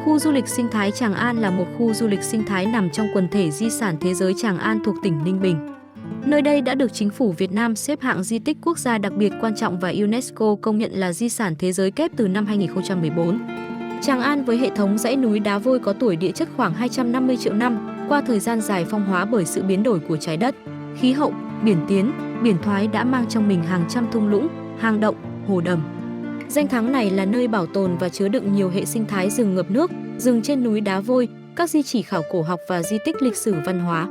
Khu du lịch sinh thái Tràng An là một khu du lịch sinh thái nằm trong quần thể di sản thế giới Tràng An thuộc tỉnh Ninh Bình. Nơi đây đã được Chính phủ Việt Nam xếp hạng di tích quốc gia đặc biệt quan trọng và UNESCO công nhận là di sản thế giới kép từ năm 2014. Tràng An với hệ thống dãy núi đá vôi có tuổi địa chất khoảng 250 triệu năm, qua thời gian dài phong hóa bởi sự biến đổi của trái đất, khí hậu, biển tiến, biển thoái đã mang trong mình hàng trăm thung lũng, hang động, hồ đầm. Danh thắng này là nơi bảo tồn và chứa đựng nhiều hệ sinh thái rừng ngập nước, rừng trên núi đá vôi, các di chỉ khảo cổ học và di tích lịch sử văn hóa.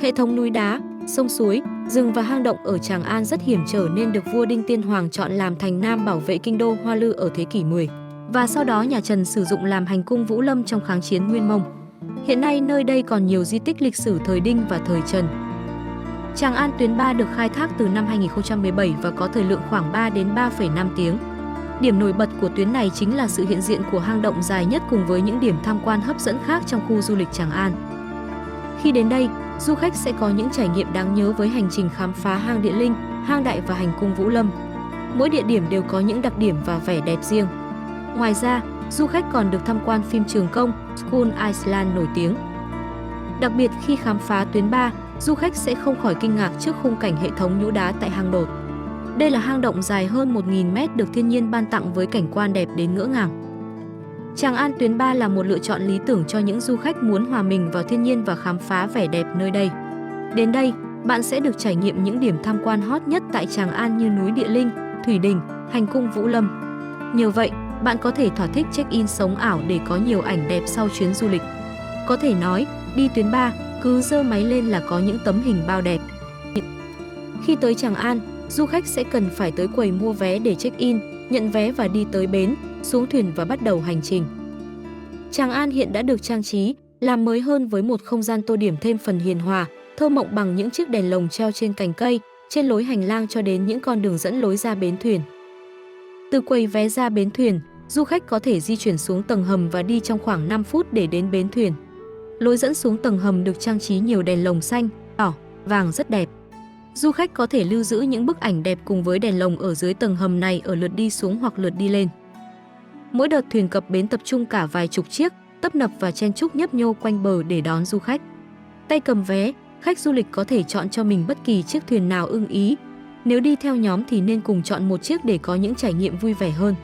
Hệ thống núi đá, sông suối, rừng và hang động ở Tràng An rất hiểm trở nên được vua Đinh Tiên Hoàng chọn làm thành Nam bảo vệ kinh đô Hoa Lư ở thế kỷ 10. Và sau đó nhà Trần sử dụng làm hành cung Vũ Lâm trong kháng chiến Nguyên Mông. Hiện nay nơi đây còn nhiều di tích lịch sử thời Đinh và thời Trần. Tràng An tuyến 3 được khai thác từ năm 2017 và có thời lượng khoảng 3 đến 3,5 tiếng. Điểm nổi bật của tuyến này chính là sự hiện diện của hang động dài nhất cùng với những điểm tham quan hấp dẫn khác trong khu du lịch Tràng An. Khi đến đây, du khách sẽ có những trải nghiệm đáng nhớ với hành trình khám phá hang Địa Linh, hang Đại và hành cung Vũ Lâm. Mỗi địa điểm đều có những đặc điểm và vẻ đẹp riêng. Ngoài ra, du khách còn được tham quan phim Trường Công, Skull Island nổi tiếng. Đặc biệt khi khám phá tuyến 3, du khách sẽ không khỏi kinh ngạc trước khung cảnh hệ thống nhũ đá tại hang Đột. Đây là hang động dài hơn 1.000 mét được thiên nhiên ban tặng với cảnh quan đẹp đến ngỡ ngàng. Tràng An tuyến 3 là một lựa chọn lý tưởng cho những du khách muốn hòa mình vào thiên nhiên và khám phá vẻ đẹp nơi đây. Đến đây, bạn sẽ được trải nghiệm những điểm tham quan hot nhất tại Tràng An như núi Địa Linh, Thủy Đình, hành cung Vũ Lâm. Nhờ vậy, bạn có thể thỏa thích check-in sống ảo để có nhiều ảnh đẹp sau chuyến du lịch. Có thể nói, đi tuyến 3, cứ giơ máy lên là có những tấm hình bao đẹp. Khi tới Tràng An, du khách sẽ cần phải tới quầy mua vé để check-in, nhận vé và đi tới bến, xuống thuyền và bắt đầu hành trình. Tràng An hiện đã được trang trí, làm mới hơn với một không gian tô điểm thêm phần hiền hòa, thơ mộng bằng những chiếc đèn lồng treo trên cành cây, trên lối hành lang cho đến những con đường dẫn lối ra bến thuyền. Từ quầy vé ra bến thuyền, du khách có thể di chuyển xuống tầng hầm và đi trong khoảng 5 phút để đến bến thuyền. Lối dẫn xuống tầng hầm được trang trí nhiều đèn lồng xanh, đỏ, vàng rất đẹp. Du khách có thể lưu giữ những bức ảnh đẹp cùng với đèn lồng ở dưới tầng hầm này ở lượt đi xuống hoặc lượt đi lên. Mỗi đợt thuyền cập bến tập trung cả vài chục chiếc, tấp nập và chen chúc nhấp nhô quanh bờ để đón du khách. Tay cầm vé, khách du lịch có thể chọn cho mình bất kỳ chiếc thuyền nào ưng ý. Nếu đi theo nhóm thì nên cùng chọn một chiếc để có những trải nghiệm vui vẻ hơn.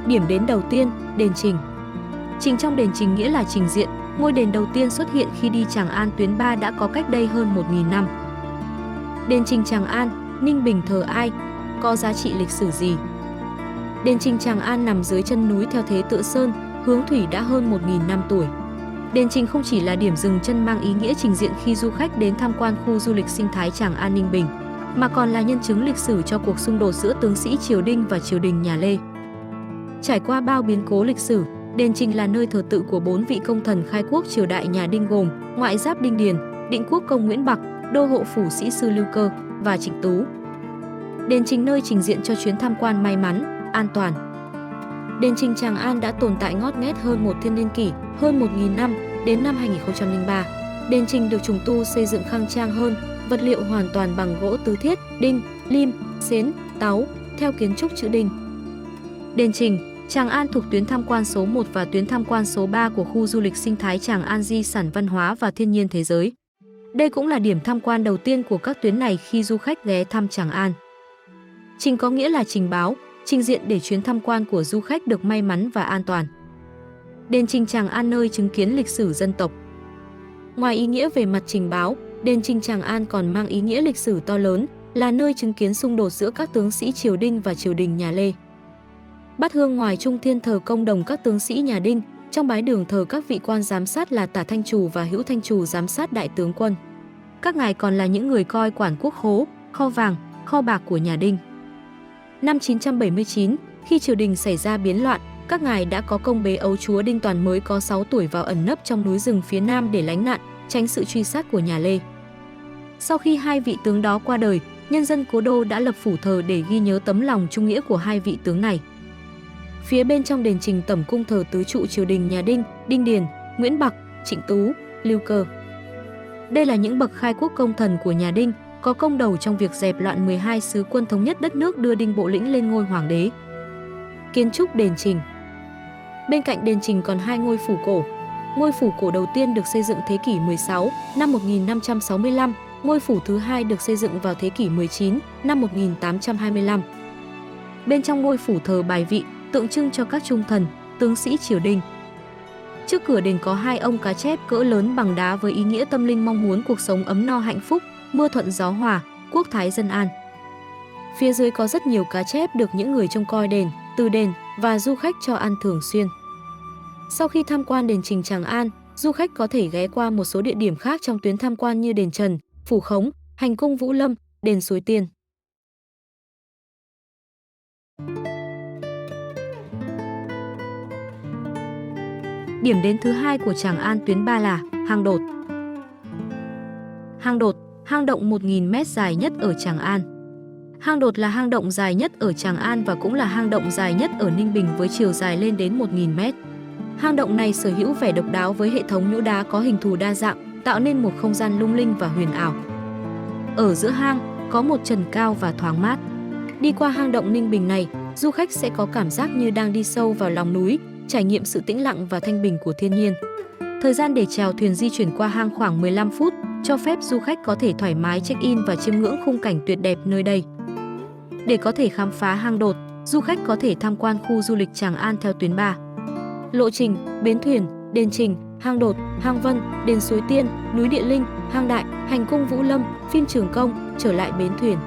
Điểm đến đầu tiên, đền Trình. Trình trong đền Trình nghĩa là trình diện, ngôi đền đầu tiên xuất hiện khi đi Tràng An tuyến 3 đã có cách đây hơn 1.000 năm. Đền Trình Tràng An, Ninh Bình thờ ai? Có giá trị lịch sử gì? Đền Trình Tràng An nằm dưới chân núi theo thế tựa sơn, hướng thủy đã hơn 1.000 năm tuổi. Đền Trình không chỉ là điểm dừng chân mang ý nghĩa trình diện khi du khách đến tham quan khu du lịch sinh thái Tràng An Ninh Bình, mà còn là nhân chứng lịch sử cho cuộc xung đột giữa tướng sĩ triều Đinh và triều đình nhà Lê. Trải qua bao biến cố lịch sử, đền Trình là nơi thờ tự của 4 vị công thần khai quốc triều đại nhà Đinh gồm Ngoại Giáp Đinh Điền, Định Quốc công Nguyễn Bạc, Đô hộ phủ sĩ sư Lưu Cơ và Trịnh Tú. Đền Trình nơi trình diện cho chuyến tham quan may mắn, an toàn. Đền Trình Tràng An đã tồn tại ngót nghét hơn một thiên niên kỷ, hơn 1.000 năm, đến năm 2003. Đền Trình được trùng tu xây dựng khang trang hơn, vật liệu hoàn toàn bằng gỗ tứ thiết, đinh, lim, xến, táo, theo kiến trúc chữ Đinh. Đền Trình, Tràng An thuộc tuyến tham quan số 1 và tuyến tham quan số 3 của khu du lịch sinh thái Tràng An di sản văn hóa và thiên nhiên thế giới. Đây cũng là điểm tham quan đầu tiên của các tuyến này khi du khách ghé thăm Tràng An. Trình có nghĩa là trình báo, trình diện để chuyến tham quan của du khách được may mắn và an toàn. Đền Trình Tràng An nơi chứng kiến lịch sử dân tộc. Ngoài ý nghĩa về mặt trình báo, đền Trình Tràng An còn mang ý nghĩa lịch sử to lớn, là nơi chứng kiến xung đột giữa các tướng sĩ triều Đinh và triều đình nhà Lê. Bát hương ngoài trung thiên thờ công đồng các tướng sĩ nhà Đinh, trong bái đường thờ các vị quan giám sát là Tả Thanh Trù và Hữu Thanh Trù giám sát đại tướng quân. Các ngài còn là những người coi quản quốc khố, kho vàng, kho bạc của nhà Đinh. Năm 979, khi triều đình xảy ra biến loạn, các ngài đã có công bế ấu chúa Đinh Toàn mới có 6 tuổi vào ẩn nấp trong núi rừng phía nam để lánh nạn, tránh sự truy sát của nhà Lê. Sau khi hai vị tướng đó qua đời, nhân dân cố đô đã lập phủ thờ để ghi nhớ tấm lòng trung nghĩa của hai vị tướng này. Phía bên trong đền Trình tẩm cung thờ tứ trụ triều đình nhà Đinh, Đinh Điền, Nguyễn Bạc, Trịnh Tú, Lưu Cơ. Đây là những bậc khai quốc công thần của nhà Đinh, có công đầu trong việc dẹp loạn 12 sứ quân thống nhất đất nước đưa Đinh Bộ Lĩnh lên ngôi hoàng đế. Kiến trúc đền Trình. Bên cạnh đền Trình còn hai ngôi phủ cổ. Ngôi phủ cổ đầu tiên được xây dựng thế kỷ 16, năm 1565, ngôi phủ thứ hai được xây dựng vào thế kỷ 19, năm 1825. Bên trong ngôi phủ thờ bài vị, tượng trưng cho các trung thần, tướng sĩ triều Đinh. Trước cửa đền có hai ông cá chép cỡ lớn bằng đá với ý nghĩa tâm linh mong muốn cuộc sống ấm no hạnh phúc, mưa thuận gió hòa, quốc thái dân an. Phía dưới có rất nhiều cá chép được những người trông coi đền, từ đền và du khách cho ăn thường xuyên. Sau khi tham quan đền Trình Tràng An, du khách có thể ghé qua một số địa điểm khác trong tuyến tham quan như đền Trần, Phủ Khống, Hành cung Vũ Lâm, đền Suối Tiên. Điểm đến thứ hai của Tràng An tuyến 3 là Hang Đột. Hang Đột, hang động 1.000 m dài nhất ở Tràng An. Hang Đột là hang động dài nhất ở Tràng An và cũng là hang động dài nhất ở Ninh Bình với chiều dài lên đến 1.000 m. Hang động này sở hữu vẻ độc đáo với hệ thống nhũ đá có hình thù đa dạng, tạo nên một không gian lung linh và huyền ảo. Ở giữa hang có một trần cao và thoáng mát. Đi qua hang động Ninh Bình này, du khách sẽ có cảm giác như đang đi sâu vào lòng núi, trải nghiệm sự tĩnh lặng và thanh bình của thiên nhiên. Thời gian để chèo thuyền di chuyển qua hang khoảng 15 phút, cho phép du khách có thể thoải mái check-in và chiêm ngưỡng khung cảnh tuyệt đẹp nơi đây. Để có thể khám phá hang Đột, du khách có thể tham quan khu du lịch Tràng An theo tuyến 3. Lộ trình: bến thuyền, đền Trình, hang Đột, hang Vân, đền Suối Tiên, núi Địa Linh, hang Đại, hành cung Vũ Lâm, phim Trường Công, trở lại bến thuyền.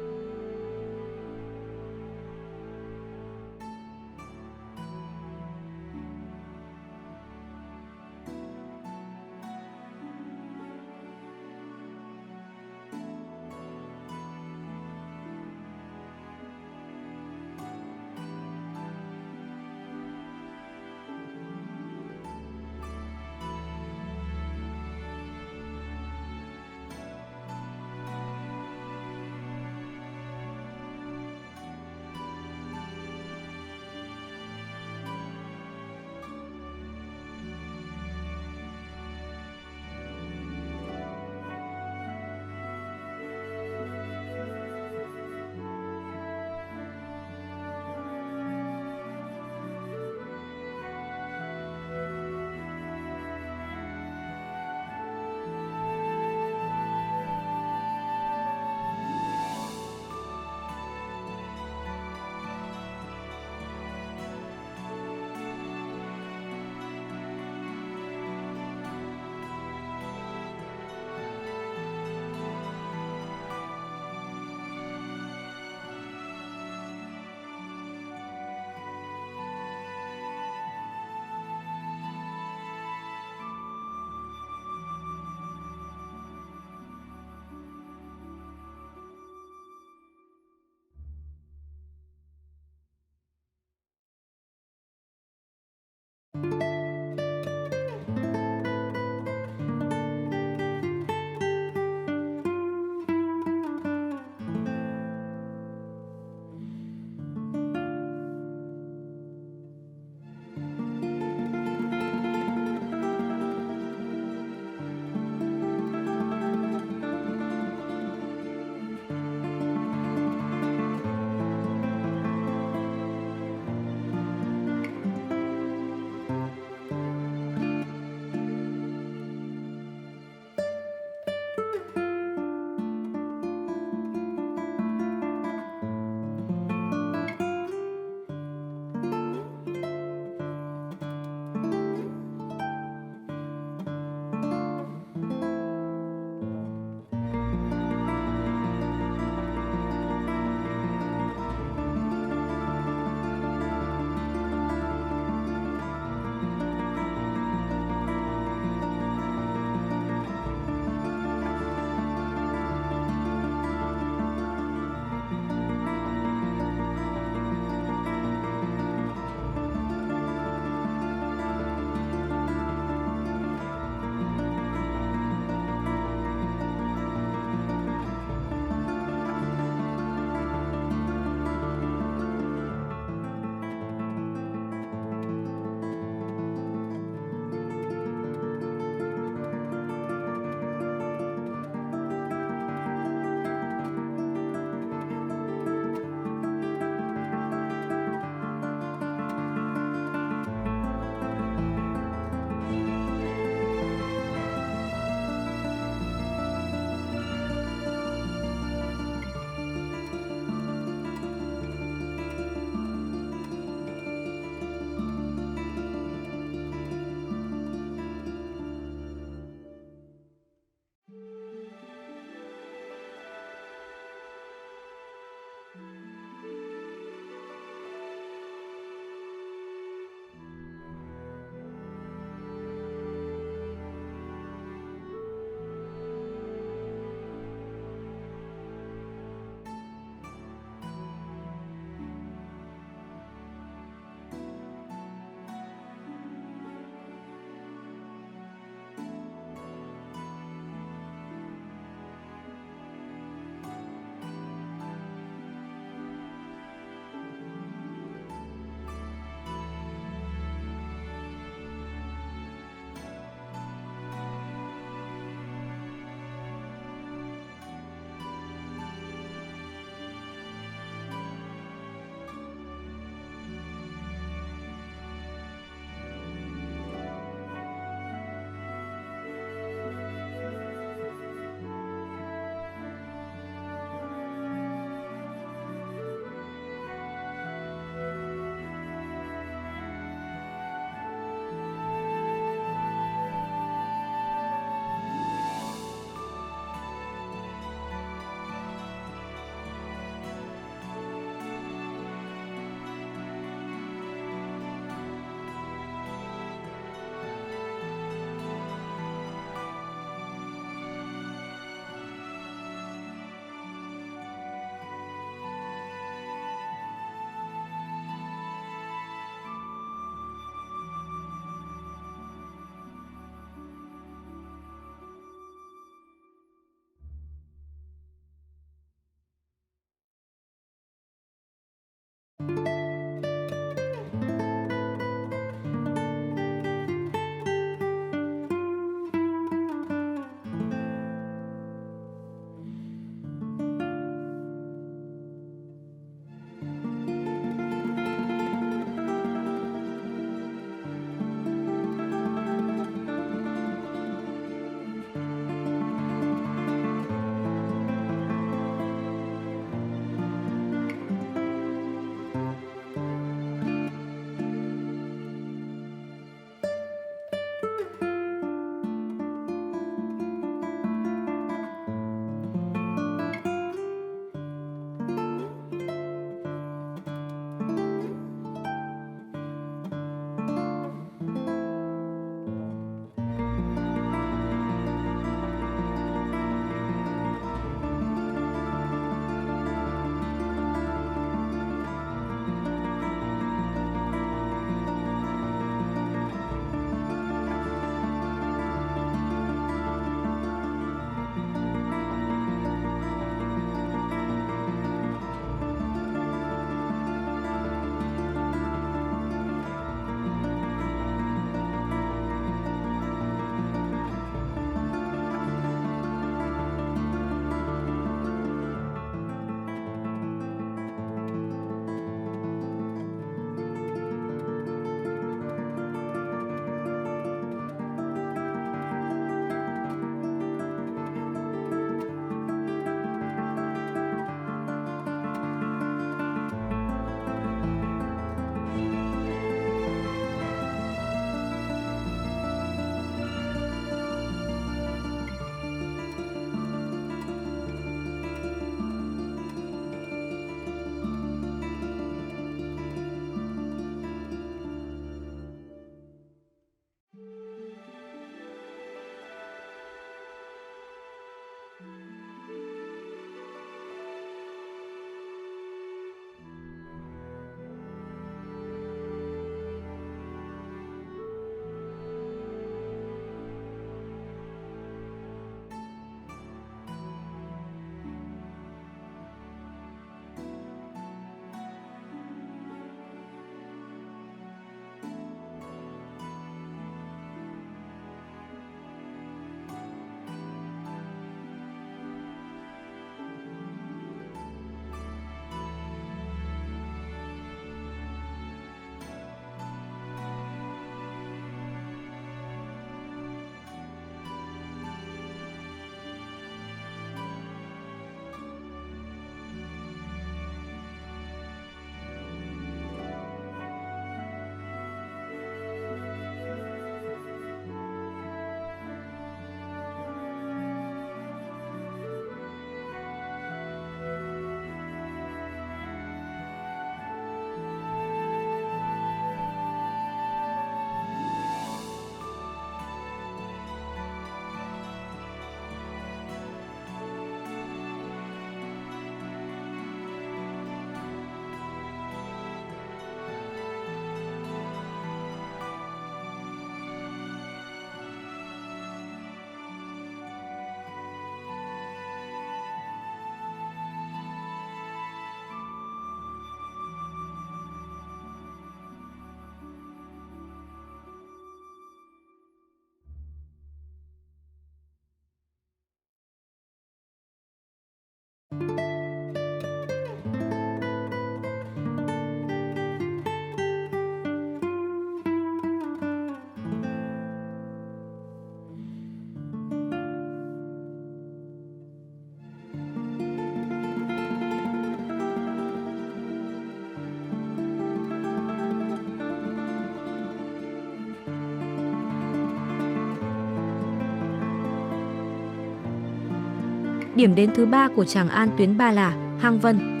Điểm đến thứ 3 của Tràng An tuyến 3 là Hang Vân.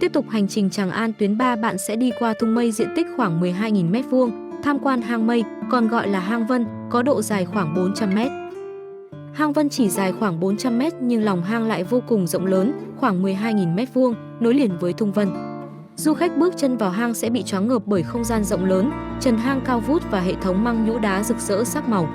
Tiếp tục hành trình Tràng An tuyến 3, bạn sẽ đi qua thung mây diện tích khoảng 12.000 m², tham quan hang mây, còn gọi là hang Vân, có độ dài khoảng 400 m. Hang Vân chỉ dài khoảng 400 m nhưng lòng hang lại vô cùng rộng lớn, khoảng 12.000 m², nối liền với thung Vân. Du khách bước chân vào hang sẽ bị choáng ngợp bởi không gian rộng lớn, trần hang cao vút và hệ thống măng nhũ đá rực rỡ sắc màu.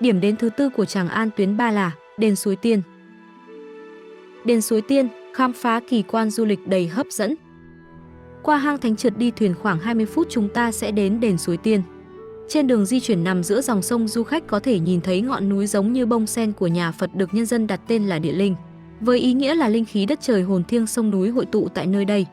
Điểm đến thứ tư của Tràng An tuyến 3 là đền Suối Tiên. Đền Suối Tiên, khám phá kỳ quan du lịch đầy hấp dẫn. Qua hang Thánh Trượt đi thuyền khoảng 20 phút chúng ta sẽ đến đền Suối Tiên. Trên đường di chuyển nằm giữa dòng sông, du khách có thể nhìn thấy ngọn núi giống như bông sen của nhà Phật được nhân dân đặt tên là Địa Linh, với ý nghĩa là linh khí đất trời hồn thiêng sông núi hội tụ tại nơi đây.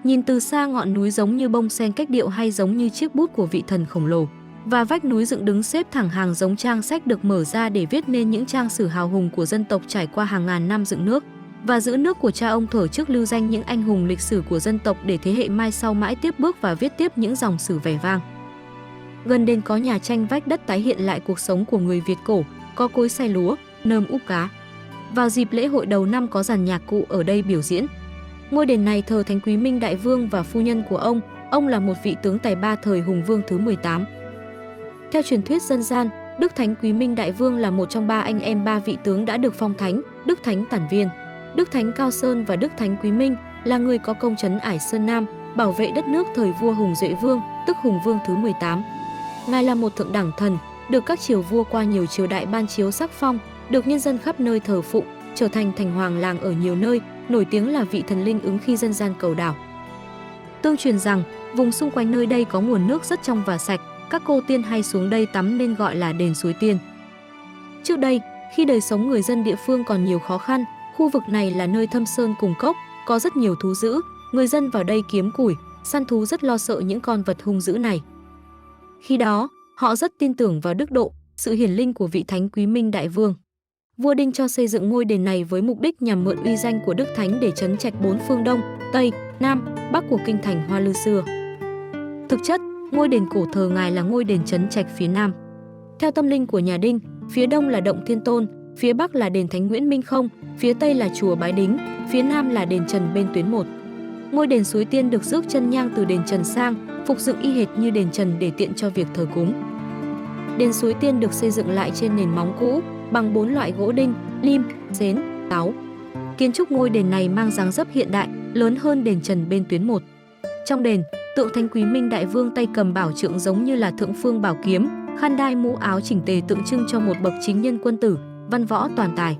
Nhìn từ xa ngọn núi giống như bông sen cách điệu hay giống như chiếc bút của vị thần khổng lồ. Và vách núi dựng đứng xếp thẳng hàng giống trang sách được mở ra để viết nên những trang sử hào hùng của dân tộc trải qua hàng ngàn năm dựng nước và giữ nước của cha ông thở trước, lưu danh những anh hùng lịch sử của dân tộc để thế hệ mai sau mãi tiếp bước và viết tiếp những dòng sử vẻ vang. Gần đền có nhà tranh vách đất tái hiện lại cuộc sống của người Việt cổ, có cối xay lúa, nơm úp cá. Vào dịp lễ hội đầu năm có dàn nhạc cụ ở đây biểu diễn. Ngôi đền này thờ Thánh Quý Minh Đại Vương và phu nhân của ông là một vị tướng tài ba thời Hùng Vương thứ 18. Theo truyền thuyết dân gian, Đức Thánh Quý Minh Đại Vương là một trong ba anh em ba vị tướng đã được phong thánh, Đức Thánh Tản Viên, Đức Thánh Cao Sơn và Đức Thánh Quý Minh, là người có công trấn Ải Sơn Nam, bảo vệ đất nước thời vua Hùng Duệ Vương, tức Hùng Vương thứ 18. Ngài là một thượng đẳng thần, được các triều vua qua nhiều triều đại ban chiếu sắc phong, được nhân dân khắp nơi thờ phụng, trở thành thành hoàng làng ở nhiều nơi, nổi tiếng là vị thần linh ứng khi dân gian cầu đảo. Tương truyền rằng, vùng xung quanh nơi đây có nguồn nước rất trong và sạch, các cô tiên hay xuống đây tắm nên gọi là đền Suối Tiên. Trước đây, khi đời sống người dân địa phương còn nhiều khó khăn, khu vực này là nơi thâm sơn cùng cốc, có rất nhiều thú dữ, người dân vào đây kiếm củi, săn thú rất lo sợ những con vật hung dữ này. Khi đó, họ rất tin tưởng vào đức độ, sự hiển linh của vị Thánh Quý Minh Đại Vương. Vua Đinh cho xây dựng ngôi đền này với mục đích nhằm mượn uy danh của Đức Thánh để trấn trạch bốn phương Đông, Tây, Nam, Bắc của kinh thành Hoa Lư xưa. Thực chất, ngôi đền cổ thờ ngài là ngôi đền trấn trạch phía Nam. Theo tâm linh của nhà Đinh, phía Đông là Động Thiên Tôn, phía Bắc là đền Thánh Nguyễn Minh Không, phía Tây là chùa Bái Đính, phía Nam là đền Trần bên tuyến 1. Ngôi đền Suối Tiên được rước chân nhang từ đền Trần sang, phục dựng y hệt như đền Trần để tiện cho việc thờ cúng. Đền Suối Tiên được xây dựng lại trên nền móng cũ bằng 4 loại gỗ đinh, lim, xến, táo. Kiến trúc ngôi đền này mang dáng dấp hiện đại, lớn hơn đền Trần bên tuyến 1. Trong đền, tượng Thánh Quý Minh Đại Vương tay cầm bảo trượng giống như là thượng phương bảo kiếm, khăn đai mũ áo chỉnh tề tượng trưng cho một bậc chính nhân quân tử, văn võ toàn tài.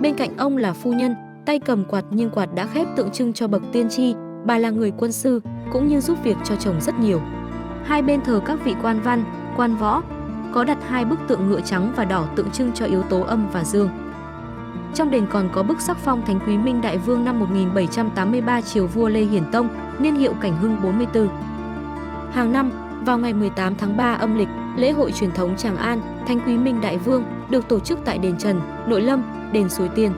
Bên cạnh ông là phu nhân, tay cầm quạt nhưng quạt đã khép tượng trưng cho bậc tiên tri, bà là người quân sư, cũng như giúp việc cho chồng rất nhiều. Hai bên thờ các vị quan văn, quan võ, có đặt hai bức tượng ngựa trắng và đỏ tượng trưng cho yếu tố âm và dương. Trong đền còn có bức sắc phong Thánh Quý Minh Đại Vương năm 1783 triều vua Lê Hiển Tông, niên hiệu Cảnh Hưng 44. Hàng năm, vào ngày 18 tháng 3 âm lịch, lễ hội truyền thống Tràng An, Thánh Quý Minh Đại Vương được tổ chức tại đền Trần, Nội Lâm, đền Suối Tiên.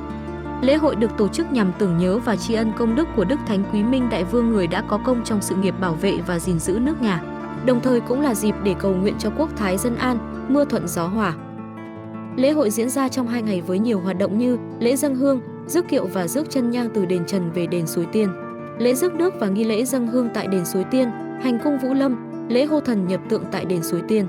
Lễ hội được tổ chức nhằm tưởng nhớ và tri ân công đức của Đức Thánh Quý Minh Đại Vương, người đã có công trong sự nghiệp bảo vệ và gìn giữ nước nhà. Đồng thời cũng là dịp để cầu nguyện cho quốc thái dân an, mưa thuận gió hòa. Lễ hội diễn ra trong 2 ngày với nhiều hoạt động như lễ dâng hương, rước kiệu và rước chân nhang từ đền Trần về đền Suối Tiên, lễ rước nước và nghi lễ dâng hương tại đền Suối Tiên, hành cung Vũ Lâm, lễ hô thần nhập tượng tại đền Suối Tiên.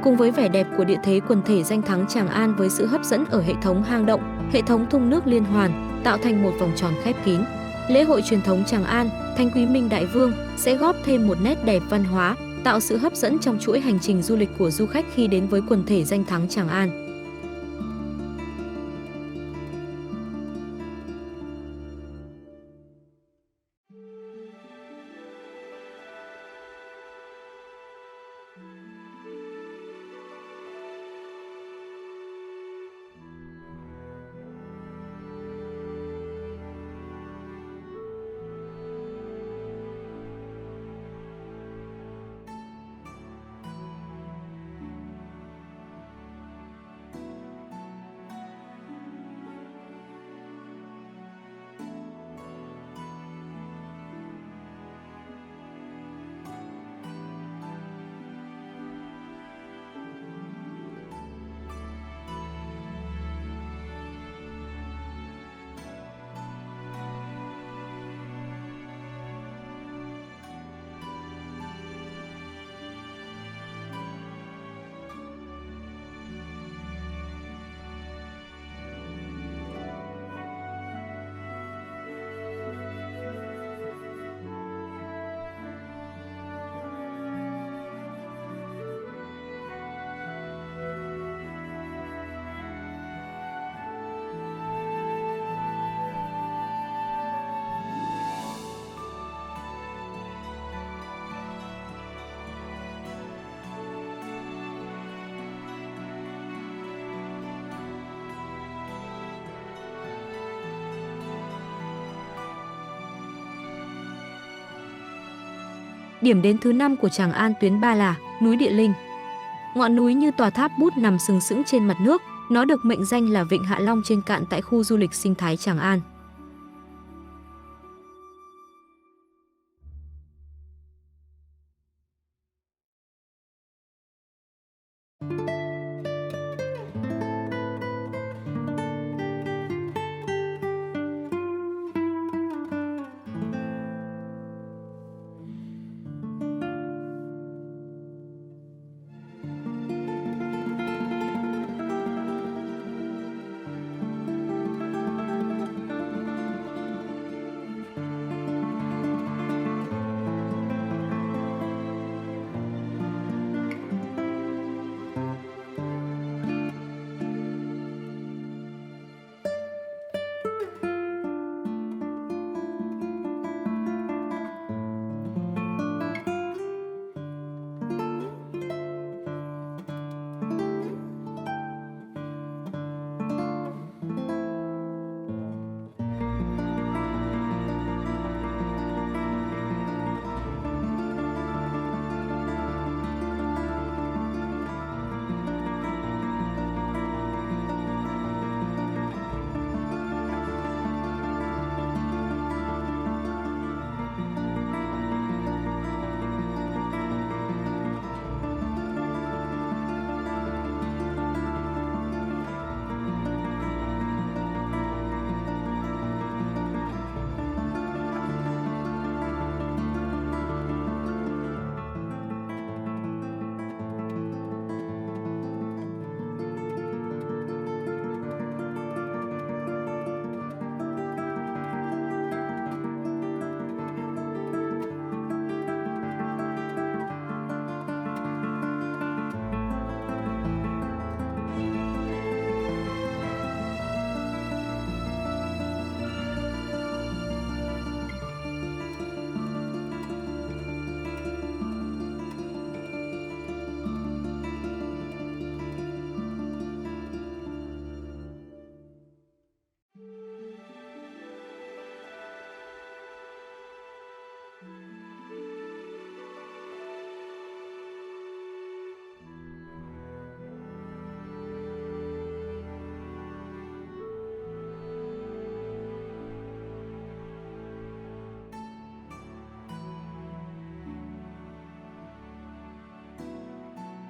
Cùng với vẻ đẹp của địa thế quần thể danh thắng Tràng An với sự hấp dẫn ở hệ thống hang động, hệ thống thung nước liên hoàn tạo thành một vòng tròn khép kín, lễ hội truyền thống Tràng An, Thánh Quý Minh Đại Vương sẽ góp thêm một nét đẹp văn hóa, tạo sự hấp dẫn trong chuỗi hành trình du lịch của du khách khi đến với quần thể danh thắng Tràng An. Điểm đến thứ 5 của Tràng An tuyến 3 là núi Địa Linh. Ngọn núi như tòa tháp bút nằm sừng sững trên mặt nước, nó được mệnh danh là Vịnh Hạ Long trên cạn tại khu du lịch sinh thái Tràng An.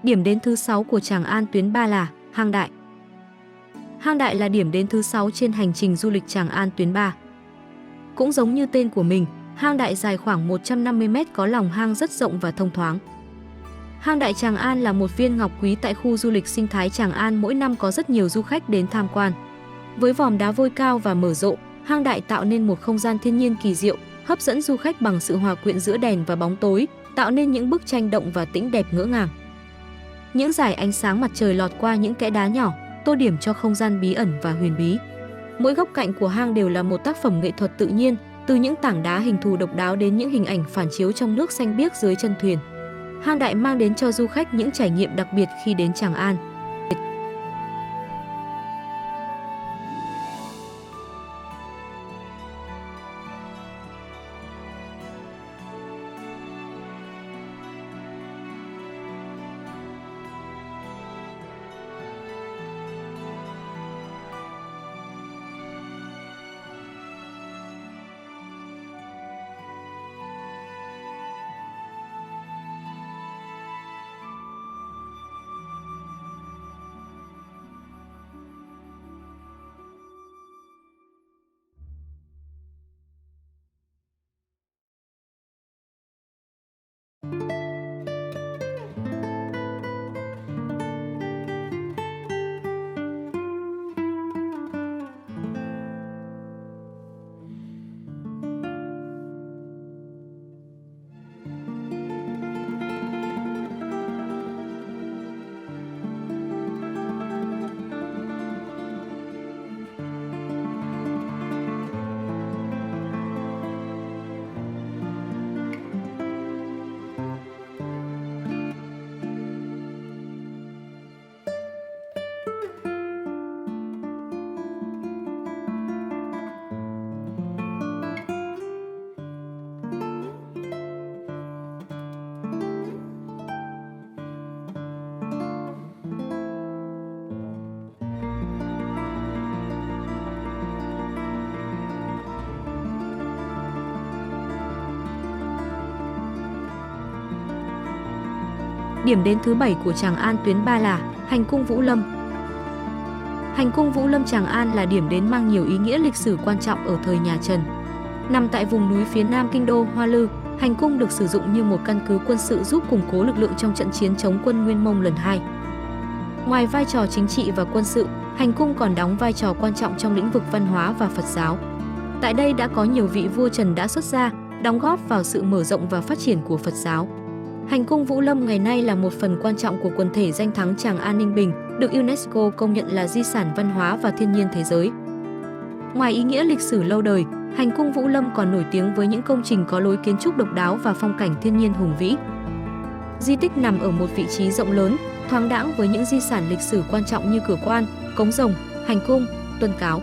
Điểm đến thứ 6 của Tràng An tuyến 3 là Hang Đại. Hang Đại là điểm đến thứ 6 trên hành trình du lịch Tràng An tuyến 3. Cũng giống như tên của mình, hang Đại dài khoảng 150 m, có lòng hang rất rộng và thông thoáng. Hang Đại Tràng An là một viên ngọc quý tại khu du lịch sinh thái Tràng An, mỗi năm có rất nhiều du khách đến tham quan. Với vòm đá vôi cao và mở rộ, hang Đại tạo nên một không gian thiên nhiên kỳ diệu, hấp dẫn du khách bằng sự hòa quyện giữa đèn và bóng tối, tạo nên những bức tranh động và tĩnh đẹp ngỡ ngàng. Những dải ánh sáng mặt trời lọt qua những kẽ đá nhỏ, tô điểm cho không gian bí ẩn và huyền bí. Mỗi góc cạnh của hang đều là một tác phẩm nghệ thuật tự nhiên, từ những tảng đá hình thù độc đáo đến những hình ảnh phản chiếu trong nước xanh biếc dưới chân thuyền. Hang Đại mang đến cho du khách những trải nghiệm đặc biệt khi đến Tràng An. Điểm đến thứ 7 của Tràng An tuyến 3 là Hành cung Vũ Lâm. Hành cung Vũ Lâm Tràng An là điểm đến mang nhiều ý nghĩa lịch sử quan trọng ở thời nhà Trần. Nằm tại vùng núi phía nam kinh đô Hoa Lư, hành cung được sử dụng như một căn cứ quân sự giúp củng cố lực lượng trong trận chiến chống quân Nguyên Mông lần 2. Ngoài vai trò chính trị và quân sự, hành cung còn đóng vai trò quan trọng trong lĩnh vực văn hóa và Phật giáo. Tại đây đã có nhiều vị vua Trần đã xuất gia, đóng góp vào sự mở rộng và phát triển của Phật giáo. Hành cung Vũ Lâm ngày nay là một phần quan trọng của quần thể danh thắng Tràng An Ninh Bình, được UNESCO công nhận là di sản văn hóa và thiên nhiên thế giới. Ngoài ý nghĩa lịch sử lâu đời, hành cung Vũ Lâm còn nổi tiếng với những công trình có lối kiến trúc độc đáo và phong cảnh thiên nhiên hùng vĩ. Di tích nằm ở một vị trí rộng lớn, thoáng đãng với những di sản lịch sử quan trọng như cửa quan, cống rồng, hành cung, tuân cáo.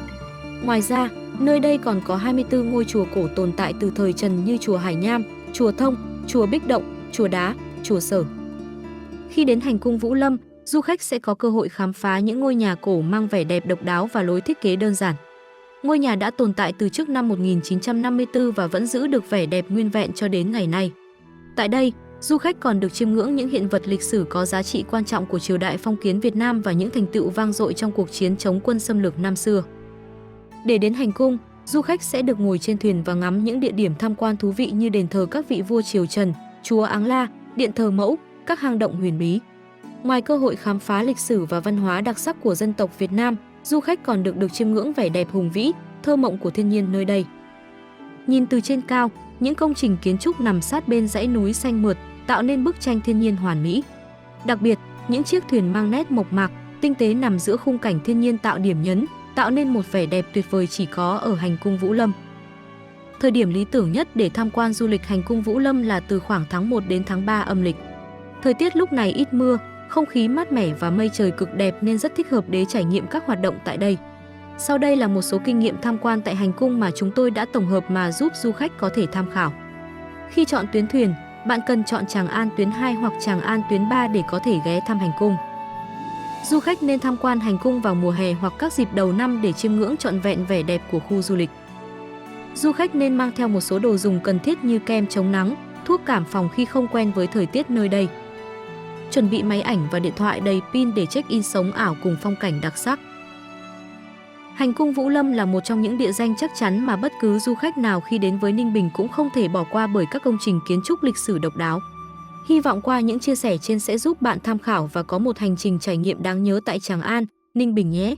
Ngoài ra, nơi đây còn có 24 ngôi chùa cổ tồn tại từ thời Trần như chùa Hải Nham, chùa Thông, chùa Bích Động, chùa Đá, chùa Sở. Khi đến hành cung Vũ Lâm, du khách sẽ có cơ hội khám phá những ngôi nhà cổ mang vẻ đẹp độc đáo và lối thiết kế đơn giản. Ngôi nhà đã tồn tại từ trước năm 1954 và vẫn giữ được vẻ đẹp nguyên vẹn cho đến ngày nay. Tại đây, du khách còn được chiêm ngưỡng những hiện vật lịch sử có giá trị quan trọng của triều đại phong kiến Việt Nam và những thành tựu vang dội trong cuộc chiến chống quân xâm lược năm xưa. Để đến hành cung, du khách sẽ được ngồi trên thuyền và ngắm những địa điểm tham quan thú vị như đền thờ các vị vua triều Trần, chùa Áng La, điện thờ Mẫu, các hang động huyền bí. Ngoài cơ hội khám phá lịch sử và văn hóa đặc sắc của dân tộc Việt Nam, du khách còn được chiêm ngưỡng vẻ đẹp hùng vĩ, thơ mộng của thiên nhiên nơi đây. Nhìn từ trên cao, những công trình kiến trúc nằm sát bên dãy núi xanh mượt, tạo nên bức tranh thiên nhiên hoàn mỹ. Đặc biệt, những chiếc thuyền mang nét mộc mạc, tinh tế nằm giữa khung cảnh thiên nhiên tạo điểm nhấn, tạo nên một vẻ đẹp tuyệt vời chỉ có ở hành cung Vũ Lâm. Thời điểm lý tưởng nhất để tham quan du lịch hành cung Vũ Lâm là từ khoảng tháng 1 đến tháng 3 âm lịch. Thời tiết lúc này ít mưa, không khí mát mẻ và mây trời cực đẹp nên rất thích hợp để trải nghiệm các hoạt động tại đây. Sau đây là một số kinh nghiệm tham quan tại hành cung mà chúng tôi đã tổng hợp mà giúp du khách có thể tham khảo. Khi chọn tuyến thuyền, bạn cần chọn Tràng An tuyến 2 hoặc Tràng An tuyến 3 để có thể ghé thăm hành cung. Du khách nên tham quan hành cung vào mùa hè hoặc các dịp đầu năm để chiêm ngưỡng trọn vẹn vẻ đẹp của khu du lịch. Du khách nên mang theo một số đồ dùng cần thiết như kem chống nắng, thuốc cảm phòng khi không quen với thời tiết nơi đây. Chuẩn bị máy ảnh và điện thoại đầy pin để check-in sống ảo cùng phong cảnh đặc sắc. Hành cung Vũ Lâm là một trong những địa danh chắc chắn mà bất cứ du khách nào khi đến với Ninh Bình cũng không thể bỏ qua bởi các công trình kiến trúc lịch sử độc đáo. Hy vọng qua những chia sẻ trên sẽ giúp bạn tham khảo và có một hành trình trải nghiệm đáng nhớ tại Tràng An, Ninh Bình nhé!